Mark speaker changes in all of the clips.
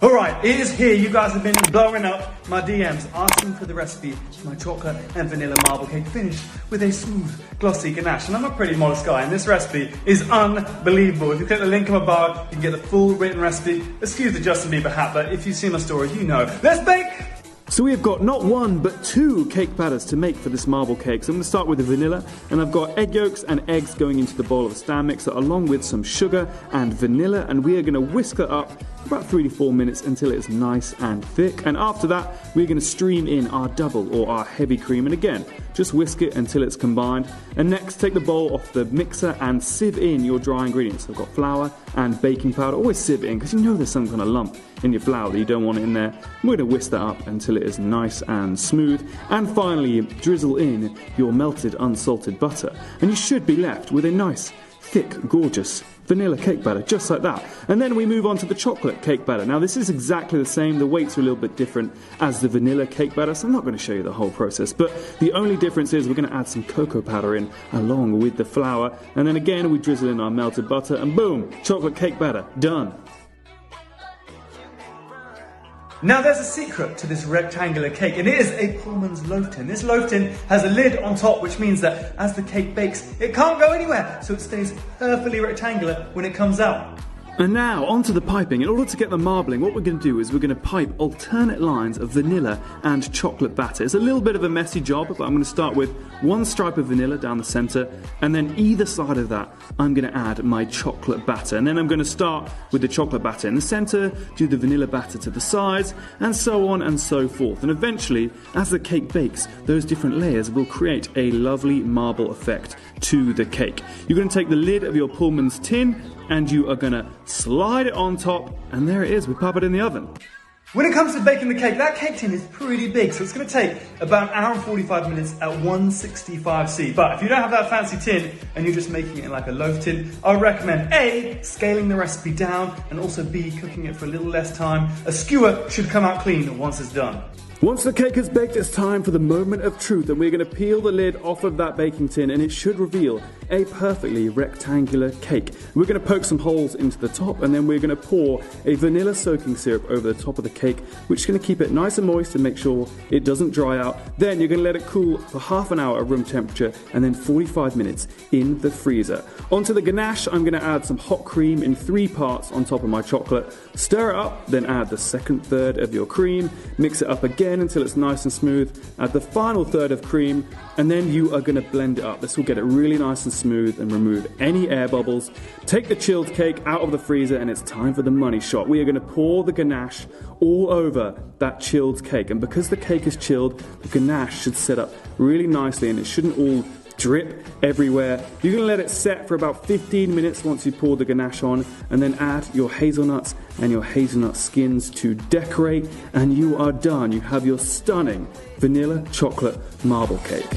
Speaker 1: Alright, it is here. You guys have been blowing up my DMs asking for the recipe for my chocolate and vanilla marble cake finished with a smooth, glossy ganache. And I'm a pretty modest guy, and this recipe is unbelievable. If you click the link in my bio, you can get the full written recipe. Excuse the Justin Bieber hat, but if you've seen my story, you know. Let's bake!
Speaker 2: So we have got not one, but two cake batters to make for this marble cake. So I'm going to start with the vanilla, and I've got egg yolks and eggs going into the bowl of a stand mixer along with some sugar and vanilla, and we are going to whisk it up for about 3 to 4 minutes until it's nice and thick. And after that, we're going to stream in our double or our heavy cream, and again, just whisk it until it's combined. And next, take the bowl off the mixer and sieve in your dry ingredients. So I've got flour and baking powder. Always sieve it in because you know there's some kind of lump in your flour that you don't want in there. We're going to whisk that up until it is nice and smooth. And finally, drizzle in your melted unsalted butter. And you should be left with a nice, thick, gorgeous vanilla cake batter, just like that. And then we move on to the chocolate cake batter. Now this is exactly the same, the weights are a little bit different as the vanilla cake batter, so I'm not going to show you the whole process, but the only difference is we're going to add some cocoa powder in along with the flour, and then again we drizzle in our melted butter, and boom, chocolate cake batter, done.
Speaker 1: Now there's a secret to this rectangular cake, and it is a Pullman's loaf tin. This loaf tin has a lid on top, which means that as the cake bakes, it can't go anywhere, so it stays perfectly rectangular when it comes out.
Speaker 2: And now, onto the piping. In order to get the marbling, what we're going to do is we're going to pipe alternate lines of vanilla and chocolate batter. It's a little bit of a messy job, but I'm going to start with one stripe of vanilla down the center, and then either side of that, I'm going to add my chocolate batter. And then I'm going to start with the chocolate batter in the center, do the vanilla batter to the sides, and so on and so forth. And eventually, as the cake bakes, those different layers will create a lovely marble effect to the cake. You're going to take the lid of your Pullman's tin, and you are going to slide it on top, and there it is, we pop it in the oven.
Speaker 1: When it comes to baking the cake, that cake tin is pretty big, so it's going to take about 1 hour and 45 minutes at 165°C. But if you don't have that fancy tin and you're just making it like a loaf tin, I would recommend A, scaling the recipe down, and also B, cooking it for a little less time. A skewer should come out clean once it's done.
Speaker 2: Once the cake is baked, it's time for the moment of truth, and we're going to peel the lid off of that baking tin, and it should reveal a perfectly rectangular cake. We're going to poke some holes into the top, and then we're going to pour a vanilla soaking syrup over the top of the cake, which is going to keep it nice and moist and make sure it doesn't dry out. Then you're going to let it cool for half an hour at room temperature, and then 45 minutes in the freezer. Onto the ganache, I'm going to add some hot cream in 3 parts on top of my chocolate. Stir it up, then add the second third of your cream, mix it up again until it's nice and smooth, add the final third of cream, and then you are going to blend it up. This will get it really nice and smooth and remove any air bubbles. Take the chilled cake out of the freezer, and it's time for the money shot. We are going to pour the ganache all over that chilled cake, and because the cake is chilled, the ganache should set up really nicely and it shouldn't all drip everywhere. You're going to let it set for about 15 minutes once you pour the ganache on, and then add your hazelnuts and your hazelnut skins to decorate, and you are done. You have your stunning vanilla chocolate marble cake.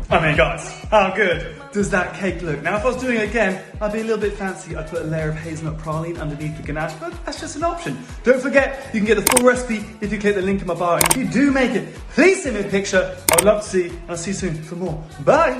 Speaker 1: I mean, guys, how good does that cake look? Now, if I was doing it again, I'd be a little bit fancy. I'd put a layer of hazelnut praline underneath the ganache, but that's just an option. Don't forget, you can get the full recipe if you click the link in my bio. And if you do make it, please send me a picture. I would love to see, and I'll see you soon for more. Bye!